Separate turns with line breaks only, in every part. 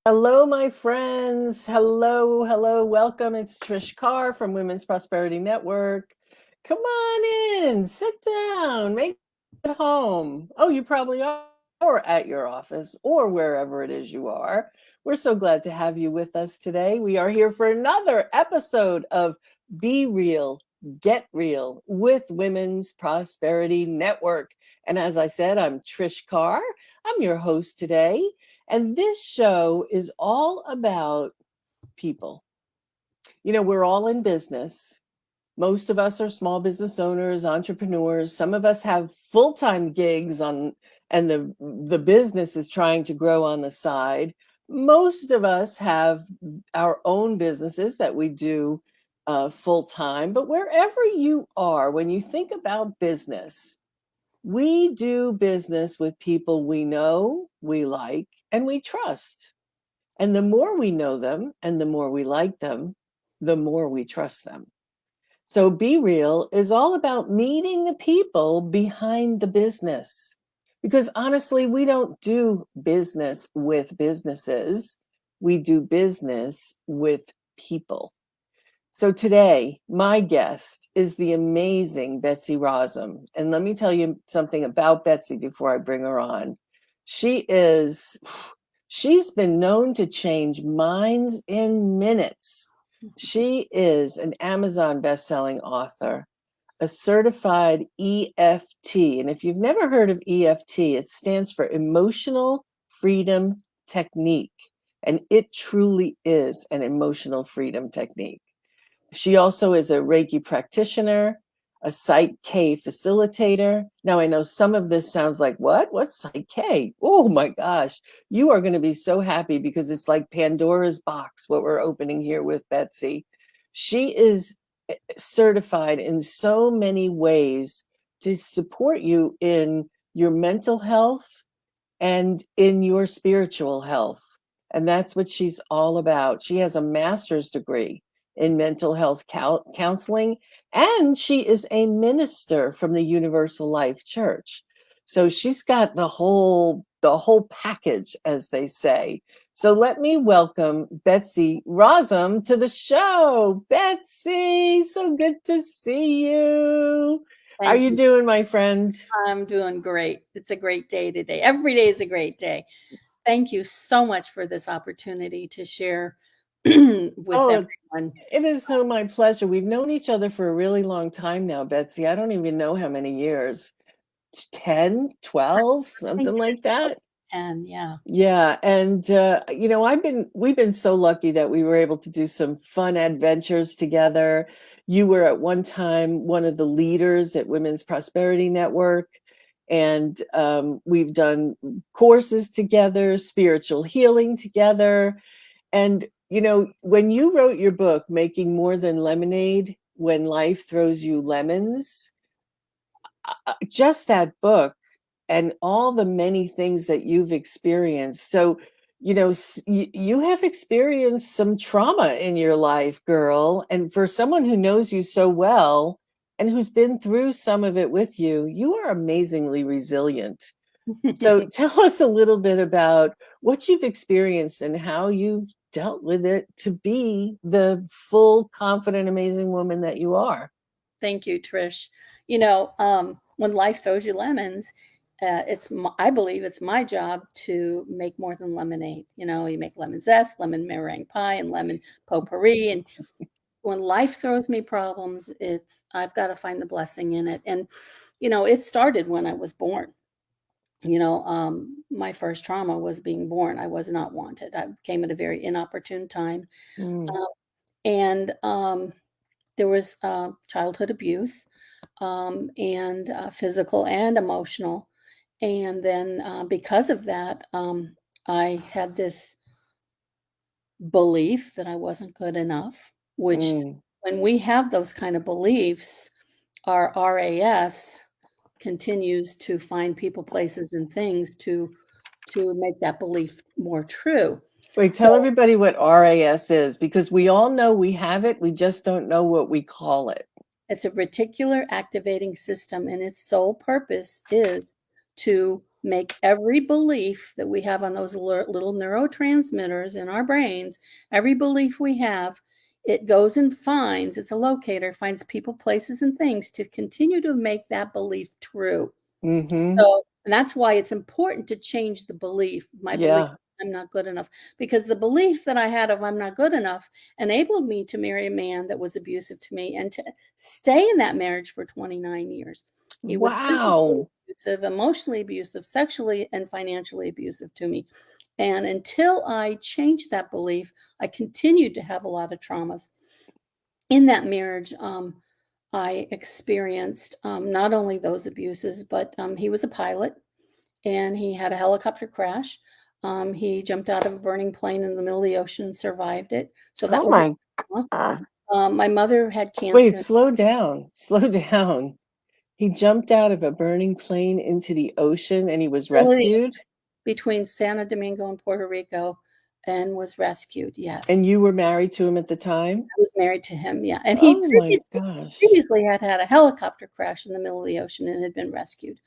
Hello, my friends. Hello, hello. Welcome. It's Trish Carr from Women's Prosperity Network. Come on in, sit down, make it at home. Oh, you probably are, or at your office, or wherever it is you are. We're so glad to have you with us today. We are here for another episode of Be Real, Get Real with Women's Prosperity Network. And as I said, I'm Trish Carr. I'm your host today. And this show is all about people. We're all in business. Most of us are small business owners, entrepreneurs. Some of us have full-time gigs and the business is trying to grow on the side. Most of us have our own businesses that we do full-time. But wherever you are, when you think about business, we do business with people we know, we like, and we trust. And the more we know them and the more we like them, the more we trust them. So Be Real is all about meeting the people behind the business. Because honestly, we don't do business with businesses. We do business with people. So today, my guest is the amazing Betsy Rosam. And let me tell you something about Betsy before I bring her on. She's been known to change minds in minutes. She is an Amazon bestselling author, a certified EFT. And if you've never heard of EFT, it stands for Emotional Freedom Technique. And it truly is an emotional freedom technique. She also is a Reiki practitioner, a Psych K facilitator. Now, I know some of this sounds like, what? What's Psych K? Oh my gosh. You are going to be so happy because it's like Pandora's box, what we're opening here with Betsy. She is certified in so many ways to support you in your mental health and in your spiritual health. And that's what she's all about. She has a master's degree in mental health counseling, and she is a minister from the Universal Life Church. So she's got the whole package, as they say. So let me welcome Betsy Rosam to the show. Betsy, so good to see you. How are
Thank
you
you.
doing, my friend?
I'm doing great. It's a great day today. Every day is a great day. Thank you so much for this opportunity to share with
Oh,
everyone.
it is so my pleasure. We've known each other for a really long time now, Betsy. I don't even know how many years. 10,
I think
something
it is
like that.
close to 10. Yeah.
Yeah, and we've been so lucky that we were able to do some fun adventures together. You were at one time one of the leaders at Women's Prosperity Network, and we've done courses together, spiritual healing together. And, when you wrote your book, Making More Than Lemonade, When Life Throws You Lemons, just that book and all the many things that you've experienced. So, you have experienced some trauma in your life, girl. And for someone who knows you so well and who's been through some of it with you, you are amazingly resilient. So tell us a little bit about what you've experienced and how you've dealt with it to be the full, confident, amazing woman that you are.
Thank you, Trish. When life throws you lemons, I believe it's my job to make more than lemonade. You make lemon zest, lemon meringue pie, and lemon potpourri. And when life throws me problems, I've got to find the blessing in it. And it started when I was born. My first trauma was being born. I was not wanted. I came at a very inopportune time,
Mm,
uh, and there was childhood abuse, and physical and emotional. And then because of that, I had this belief that I wasn't good enough, which
mm.
when we have those kind of beliefs, our RAS continues to find people, places, and things to make that belief more true.
Wait,
So
tell everybody what RAS is because we all know we have it. We just don't know what we call it.
it's a reticular activating system, and its sole purpose is to make every belief that we have on those little neurotransmitters in our brains, every belief we have, it goes and finds, it's a locator, finds people, places, and things to continue to make that belief true.
Mm-hmm.
So, and that's why it's important to change the belief, my belief
Yeah.
I'm not good enough, because the belief that I had of I'm not good enough enabled me to marry a man that was abusive to me and to stay in that marriage for 29 years. He was physically
Wow.
abusive, emotionally abusive, sexually and financially abusive to me. And until I changed that belief, I continued to have a lot of traumas. In that marriage, I experienced not only those abuses, but he was a pilot and he had a helicopter crash. He jumped out of a burning plane in the middle of the ocean and survived it. So that
Oh
was a
my
trauma.
God.
My mother had
Wait,
cancer.
slow down. Slow down. He jumped out of a burning plane into the ocean and he was rescued.
Between Santo Domingo and Puerto Rico and was rescued.
And
Yes.
you were married to him at the time?
I was married to him. Yeah. And he
Oh my gosh.
previously had had a helicopter crash in the middle of the ocean and had been rescued.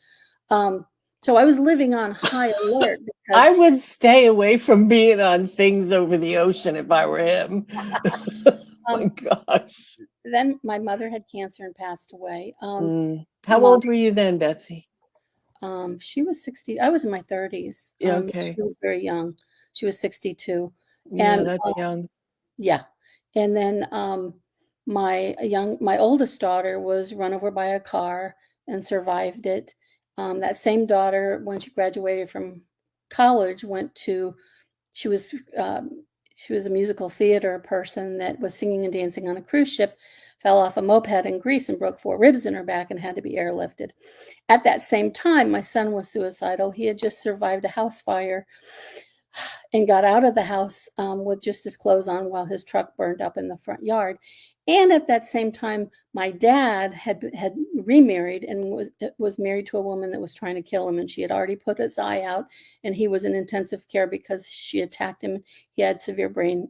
Um, so I was living on high alert
I
because
would stay away from being on things over the ocean if I were him. My
um,
gosh.
then my mother had cancer and passed away.
How
My
old were you then, Betsy?
She was 60. I was in my 30s.
Yeah,
She
okay.
was very young. She was 62.
Yeah,
And
that's young.
yeah. And then my oldest daughter was run over by a car and survived it. That same daughter, when she graduated from college, went to she was she was a musical theater person that was singing and dancing on a cruise ship, fell off a moped in Greece and broke 4 ribs in her back and had to be airlifted. At that same time, my son was suicidal. He had just survived a house fire and got out of the house with just his clothes on while his truck burned up in the front yard. And at that same time, my dad had remarried and was married to a woman that was trying to kill him, and she had already put his eye out, and he was in intensive care because she attacked him. He had severe brain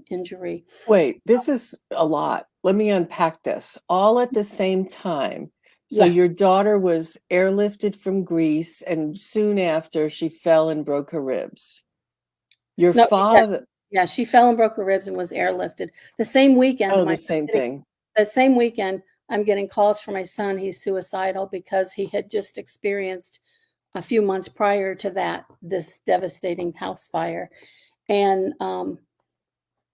injury.
Wait, this is a lot. Let me unpack this. All at the same time. So
Yeah,
your daughter was airlifted from Greece, and soon after she fell and broke her ribs. Your
no, yes,
father,
yeah. She fell and broke her ribs and was airlifted. The same weekend,
oh, the same thing.
the same weekend, I'm getting calls from my son. He's suicidal because he had just experienced a few months prior to that this devastating house fire, and
So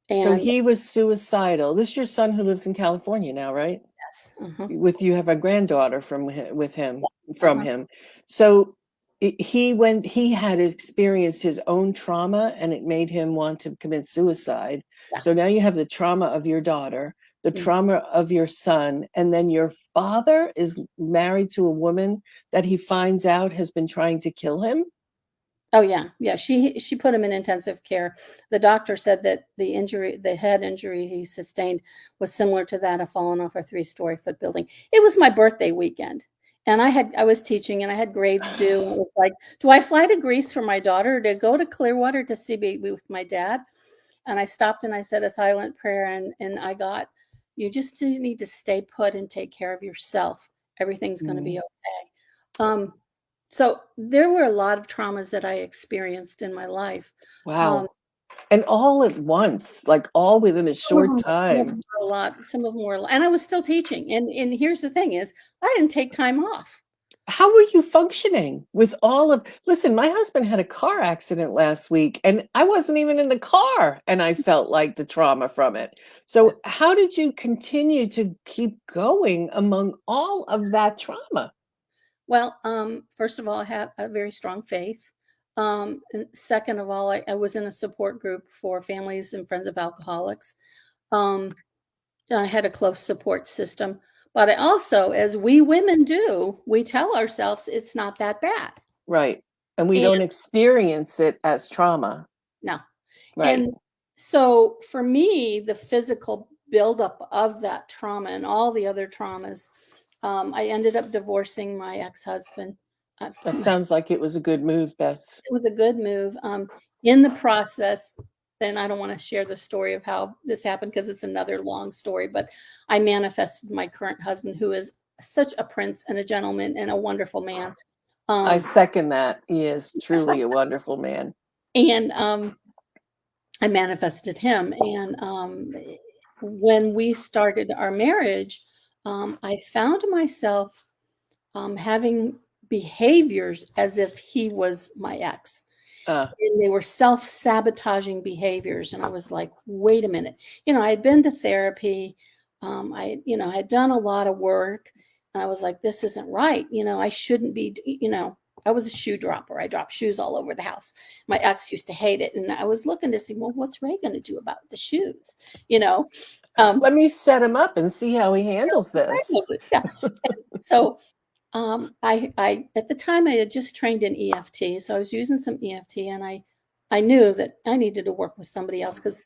and
he was suicidal. This is your son who lives in California now, right?
yes, uh-huh,
With you have a granddaughter from with him from
uh-huh,
him. So he had experienced his own trauma and it made him want to commit suicide.
yeah,
So now you have the trauma of your daughter, the
mhm.
trauma of your son, and then your father is married to a woman that he finds out has been trying to kill him.
Oh yeah, yeah. She put him in intensive care. The doctor said that the head injury he sustained, was similar to that of falling off a 3-story foot building. It was my birthday weekend, and I was teaching, and I had grades due, and it was like, do I fly to Greece for my daughter, or to go to Clearwater to see be with my dad? And I stopped and I said a silent prayer, and I got, you just need to stay put and take care of yourself. Everything's going to be
Mm,
okay. Um, so there were a lot of traumas that I experienced in my life. Um,
wow. And all at once, like all within a short
some of
time.
them were a lot, some of them were, and I was still teaching. And here's the thing is, I didn't take time off.
How were you functioning with all of listen, my husband had a car accident last week and I wasn't even in the car and I felt like the trauma from it.
Yeah.
So how did you continue to keep going among all of that trauma?
Well, first of all, I had a very strong faith. And second of all, I was in a support group for families and friends of alcoholics. Um, I had a close support system. But I also, as we women do, we tell ourselves it's not that bad.
Right. And we
And
don't experience it as trauma.
no.
Right.
And so for me, the physical buildup of that trauma and all the other traumas, I ended up divorcing my ex-husband.
That sounds like it was a good move, Beth.
It was a good move. In the process, then I don't want to share the story of how this happened because it's another long story, but I manifested my current husband, who is such a prince and a gentleman and a wonderful man.
I
Um,
second that. He is truly a wonderful man.
and I manifested him. And when we started our marriage, I found myself having behaviors as if he was my ex.
Uh,
And they were self-sabotaging behaviors. And I was like, wait a minute. I had been to therapy. I had done a lot of work. And I was like, this isn't right. I shouldn't be, I was a shoe dropper. I dropped shoes all over the house. My ex used to hate it. And I was looking to see, well, what's Ray going to do about the shoes? You know, um,
let me set him up and see how he handles this.
yeah. So I at the time I had just trained in EFT, so I was using some EFT, and I knew that I needed to work with somebody else because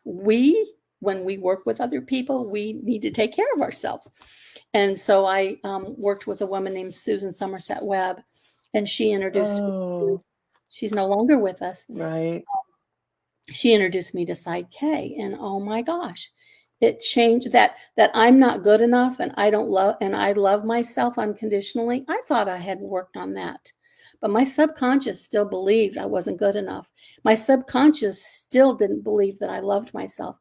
when we work with other people, we need to take care of ourselves. And so I worked with a woman named Susan Somerset Webb, and she introduced me to,
Oh,
she's no longer with us.
right.
She introduced me to Side K, and oh my gosh, it changed that I'm not good enough, and I love myself unconditionally. I thought I had worked on that, but my subconscious still believed I wasn't good enough. My subconscious still didn't believe that I loved myself.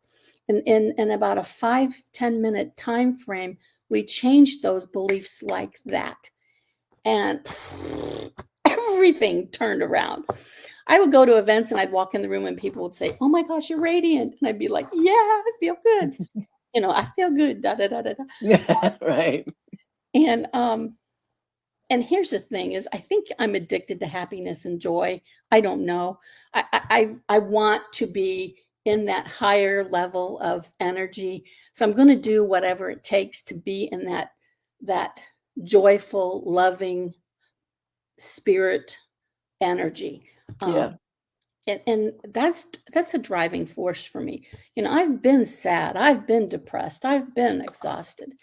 And in about a 5-10 minute time frame, we changed those beliefs like that, and everything turned around. I would go to events and I'd walk in the room and people would say, "Oh my gosh, you're radiant." And I'd be like, "Yeah, I feel good. I feel good." Da da da da da.
Right.
And and here's the thing: is I think I'm addicted to happiness and joy. I don't know. I want to be in that higher level of energy, so I'm going to do whatever it takes to be in that joyful, loving spirit energy. Um,
Yeah.
and that's a driving force for me. I've been sad, I've been depressed, I've been exhausted,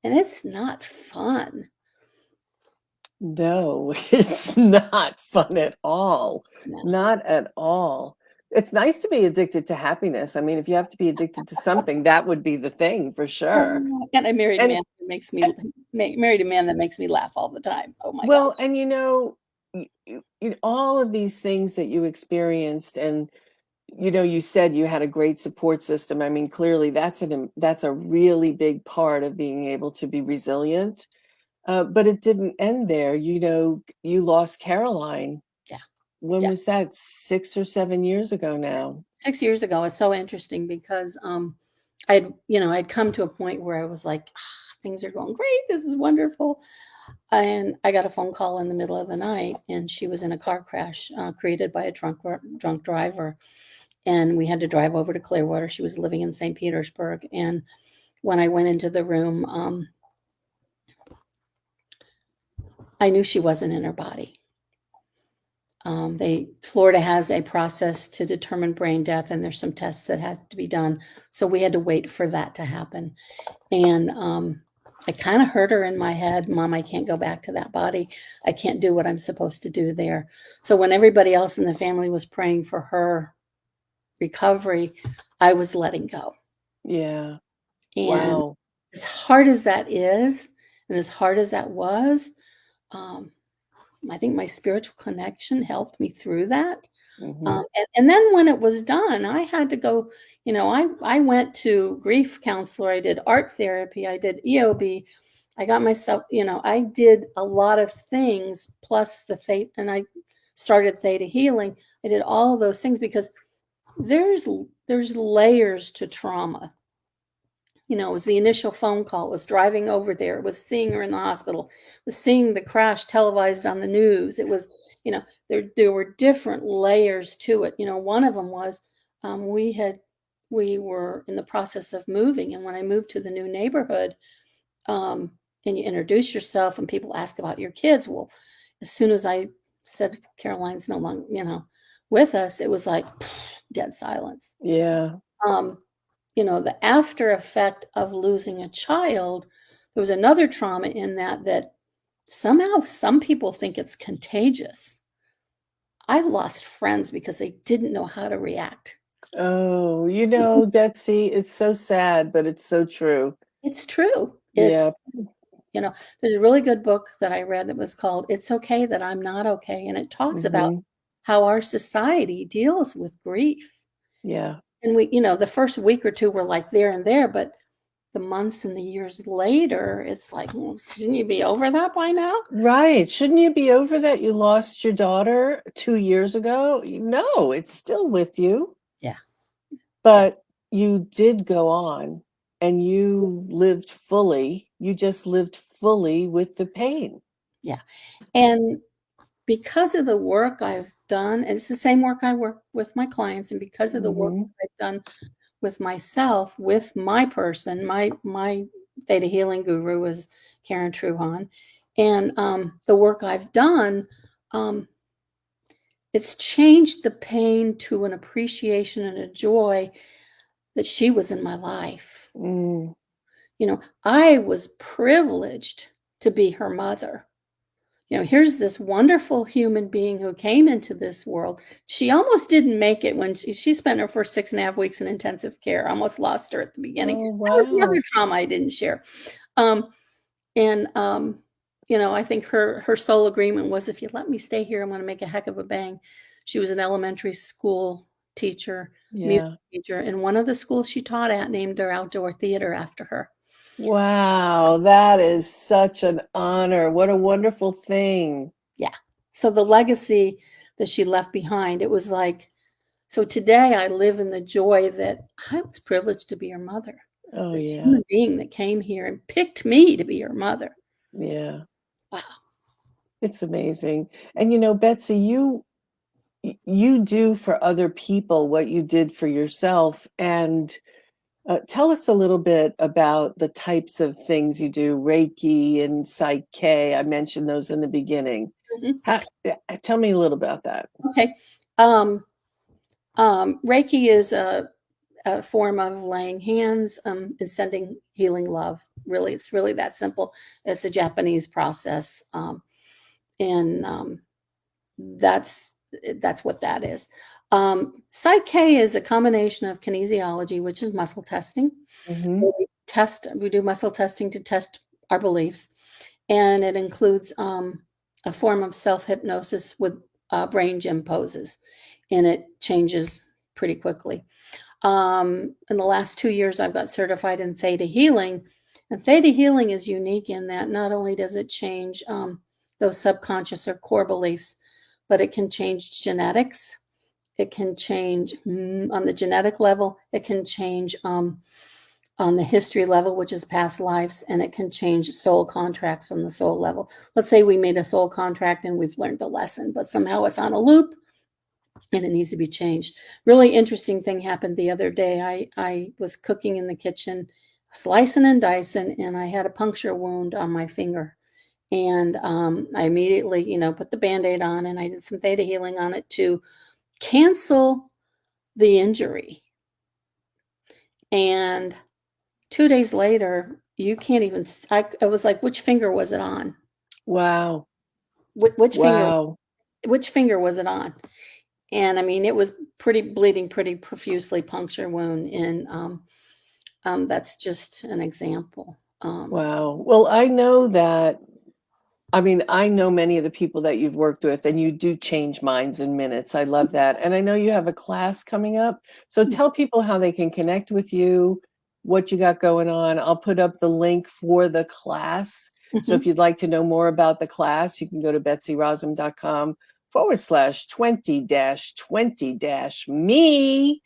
and it's not fun.
No, it's not fun at all.
No.
Not at all. It's nice to be addicted to happiness. I mean, if you have to be addicted to something, that would be the thing for sure.
And I married a
And
man that married a man that makes me laugh all the time. Oh my
well,
gosh.
and all of these things that you experienced, and you said you had a great support system. I mean, clearly that's a really big part of being able to be resilient. But it didn't end there. You lost Caroline.
Yeah.
When
Yeah.
was that? 6 or 7 years ago now.
6 years ago, it's so interesting because I'd come to a point where I was like, things are going great, this is wonderful. And I got a phone call in the middle of the night, and she was in a car crash created by a drunk driver. And we had to drive over to Clearwater. She was living in St. Petersburg. And when I went into the room, I knew she wasn't in her body. Florida has a process to determine brain death, and there's some tests that had to be done. So we had to wait for that to happen. And I kind of heard her in my head, "Mom, I can't go back to that body. I can't do what I'm supposed to do there." So when everybody else in the family was praying for her recovery, I was letting go.
Yeah.
And
Wow.
as hard as that is, and as hard as that was, um, I think my spiritual connection helped me through that.
Hmm.
And then when it was done, I had to go, I went to grief counselor, I did art therapy, I did EOB, I got myself, I did a lot of things plus the theta, and I started theta healing. I did all of those things because there's layers to trauma. It was the initial phone call, it was driving over there, it was seeing her in the hospital, it was seeing the crash televised on the news. It was, there were different layers to it. One of them was we were in the process of moving, and when I moved to the new neighborhood, um, and you introduce yourself and people ask about your kids. Well, as soon as I said Caroline's no longer, with us, it was like dead silence.
Yeah.
Um, the after effect of losing a child, there was another trauma in that somehow some people think it's contagious. I lost friends because they didn't know how to react.
Oh, Betsy, it's so sad, but it's so true.
It's true.
Yeah.
You know, there's a really good book that I read that was called It's Okay That I'm Not Okay. And it talks about
Mhm.
how our society deals with grief.
Yeah.
And the first week or two were like there and there, but the months and the years later, it's like, well, shouldn't you be over that by now?
Right. Shouldn't you be over that you lost your daughter 2 years ago? No, it's still with you,
Yeah. Yeah.
but you did go on and you lived fully. You just lived fully with the pain.
Yeah. And because of the work I've done, and it's the same work I work with my clients, and because of the work
Mhm.
I've done with myself, with my person, my theta healing guru is Karen Truhan, and the work I've done, um, it's changed the pain to an appreciation and a joy that she was in my life.
Mm.
I was privileged to be her mother. Here's this wonderful human being who came into this world. She almost didn't make it when she spent her first 6.5 weeks in intensive care. Almost lost her at the beginning.
Oh,
That was another
wow.
trauma I didn't share. Um, and I think her sole agreement was, if you let me stay here, I'm going to make a heck of a bang. She was an elementary school teacher, music
Yeah.
teacher, and one of the schools she taught at named their outdoor theater after her.
Wow, that is such an honor. What a wonderful thing.
Yeah. So the legacy that she left behind, it was like, so today I live in the joy that I was privileged to be her mother.
Oh,
This
yeah.
human being that came here and picked me to be her mother.
Yeah.
Wow.
It's amazing. And Betsy, you do for other people what you did for yourself. And tell us a little bit about the types of things you do, Reiki and Psyche. I mentioned those in the beginning.
Mhm.
Tell me a little about that.
Okay. Um, Reiki is a form of laying hands and sending healing love. Really, it's really that simple. It's a Japanese process, and that's that's what that is. Psyche is a combination of kinesiology, which is muscle testing.
Hmm.
We do muscle testing to test our beliefs, and it includes a form of self hypnosis with brain gym poses, and it changes pretty quickly. In the last 2 years, I've got certified in theta healing, and theta healing is unique in that not only does it change those subconscious or core beliefs, but it can change genetics. It can change on the genetic level. It can change on the history level, which is past lives, and it can change soul contracts on the soul level. Let's say we made a soul contract and we've learned the lesson, but somehow it's on a loop and it needs to be changed. Really interesting thing happened the other day. I was cooking in the kitchen, slicing and dicing, and I had a puncture wound on my finger. And I immediately, put the Band-Aid on, and I did some theta healing on it to cancel the injury. And 2 days later, you can't even, I was like, which finger was it on?
Wow.
Which finger,
Wow.
which finger was it on? And I mean, it was bleeding pretty profusely, puncture wound. And that's just an example.
Wow. Well, I know that. I mean, I know many of the people that you've worked with, and you do change minds in minutes. I love that. And I know you have a class coming up. So tell people how they can connect with you, what you got going on. I'll put up the link for the class. So if
Mhm.
you'd like to know more about the class, you can go to betsyrosam.com/20-20-me.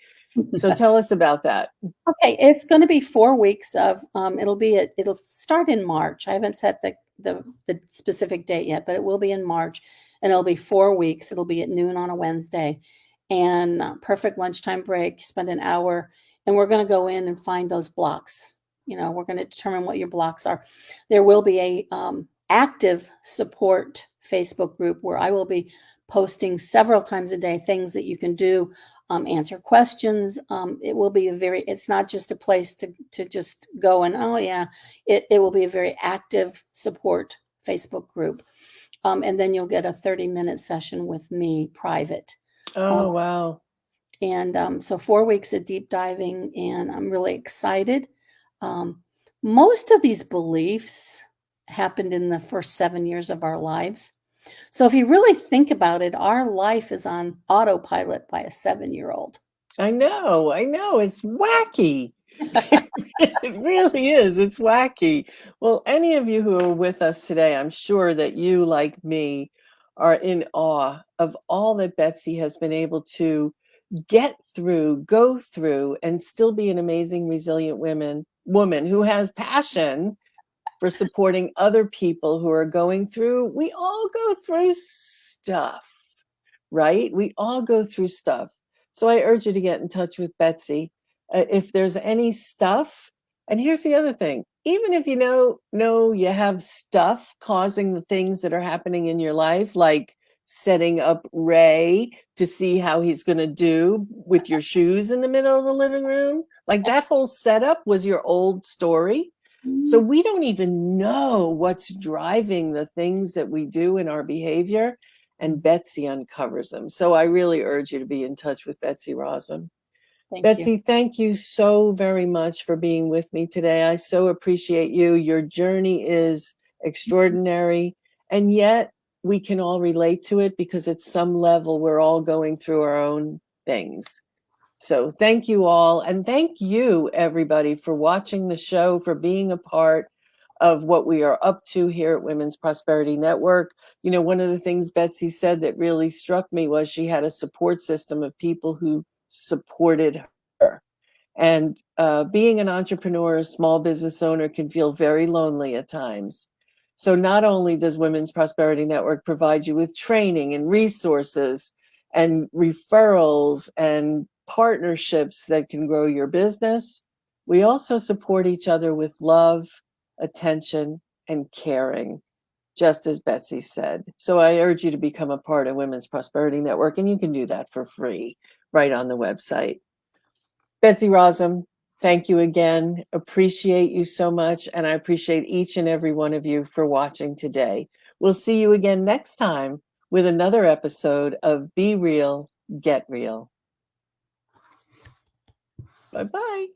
So tell us about that.
Okay, it's going to be 4 weeks of. It'll start in March. I haven't set the specific date yet, but it will be in March, and it'll be 4 weeks. It'll be at noon on a Wednesday, and perfect lunchtime break. Spend an hour, and we're going to go in and find those blocks. We're going to determine what your blocks are. There will be a active support Facebook group where I will be posting several times a day things that you can do, answer questions. It will be it's not just a place to just go and, oh yeah, it will be a very active support Facebook group. And then you'll get a 30-minute session with me private. Uh,
Oh, wow.
and so 4 weeks of deep diving, and I'm really excited. Um, Most of these beliefs happened in the first 7 years of our lives. So if you really think about it, our life is on autopilot by a 7-year-old.
I know. It's wacky. It really is. It's wacky. Well, any of you who are with us today, I'm sure that you, like me, are in awe of all that Betsy has been able to get through, go through, and still be an amazing, resilient woman who has passion for supporting other people who are going through. We all go through stuff, right? We all go through stuff. So I urge you to get in touch with Betsy. If there's any stuff, and here's the other thing, even if you know you have stuff causing the things that are happening in your life, like setting up Ray to see how he's going to do with your shoes in the middle of the living room, like that whole setup was your old story. So we don't even know what's driving the things that we do in our behavior, and Betsy uncovers them. So I really urge you to be in touch with Betsy Rosam.
Thank you.
Betsy, thank you so very much for being with me today. I so appreciate you. Your journey is extraordinary, and yet we can all relate to it because at some level we're all going through our own things. So thank you all, and thank you everybody for watching the show, for being a part of what we are up to here at Women's Prosperity Network. You know, one of the things Betsy said that really struck me was she had a support system of people who supported her. And being an entrepreneur, a small business owner can feel very lonely at times. So not only does Women's Prosperity Network provide you with training and resources and referrals and partnerships that can grow your business, we also support each other with love, attention, and caring, just as Betsy said. So I urge you to become a part of Women's Prosperity Network, and you can do that for free right on the website. Betsy Rosam, thank you again. Appreciate you so much, and I appreciate each and every one of you for watching today. We'll see you again next time with another episode of Be Real, Get Real. Bye-bye.